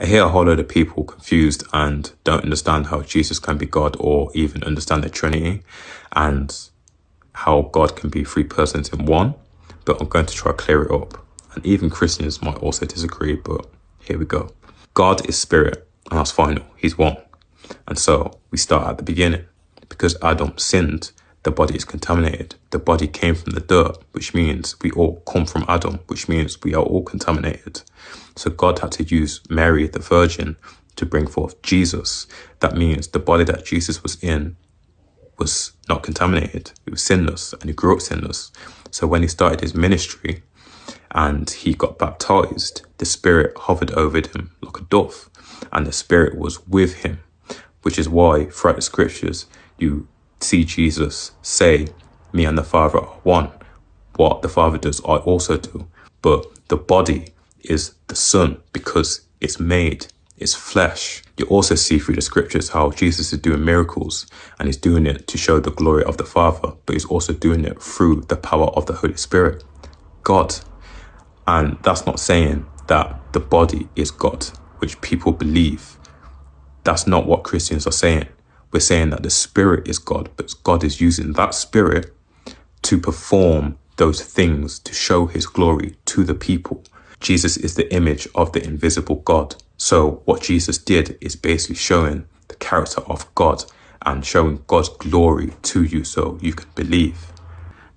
I hear a whole lot of people confused and don't understand how Jesus can be God or even understand the Trinity and how God can be three persons in one, but I'm going to try to clear it up. And even Christians might also disagree, but here we go. God is spirit, and that's final. He's one. And so we start at the beginning. Because Adam sinned, the body is contaminated. The body came from the dirt, which means we all come from Adam, which means we are all contaminated. So God had to use Mary, the Virgin, to bring forth Jesus. That means the body that Jesus was in was not contaminated. It was sinless, and he grew up sinless. So when he started his ministry and he got baptized, the Spirit hovered over him like a dove, and the Spirit was with him, which is why throughout the scriptures, you see Jesus say, me and the Father are one. What the Father does, I also do. But the body is the Son because it's made, it's flesh. You also see through the scriptures how Jesus is doing miracles, and he's doing it to show the glory of the Father, but he's also doing it through the power of the Holy Spirit, God. And that's not saying that the body is God, which people believe. That's not what Christians are saying. We're saying that the Spirit is God, but God is using that Spirit to perform those things to show his glory to the people. Jesus is the image of the invisible God. So what Jesus did is basically showing the character of God and showing God's glory to you so you can believe.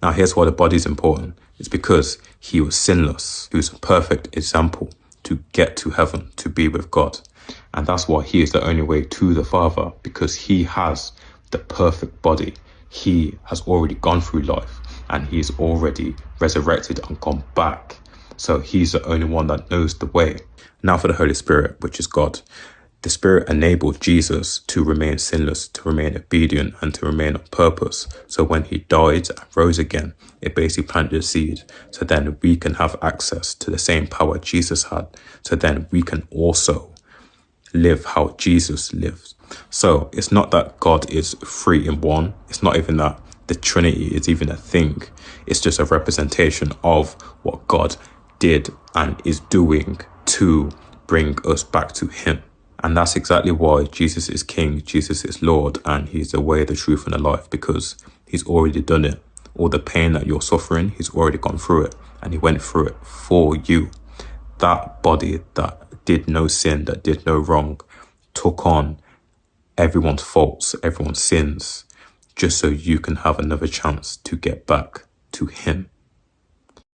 Now here's why the body is important. It's because he was sinless. He was a perfect example to get to heaven, to be with God. And that's why he is the only way to the Father, because he has the perfect body. He has already gone through life and he's already resurrected and gone back. So he's the only one that knows the way. Now for the Holy Spirit, which is God. The Spirit enabled Jesus to remain sinless, to remain obedient, and to remain on purpose. So when he died and rose again, it basically planted a seed. So then we can have access to the same power Jesus had. So then we can also live how Jesus lived. So it's not that God is three in one. It's not even that the Trinity is even a thing. It's just a representation of what God did and is doing to bring us back to him. And that's exactly why Jesus is King, Jesus is Lord, and he's the way, the truth, and the life, because he's already done it. All the pain that you're suffering, he's already gone through it, and he went through it for you. That body that did no sin, that did no wrong, took on everyone's faults, everyone's sins, just so you can have another chance to get back to him.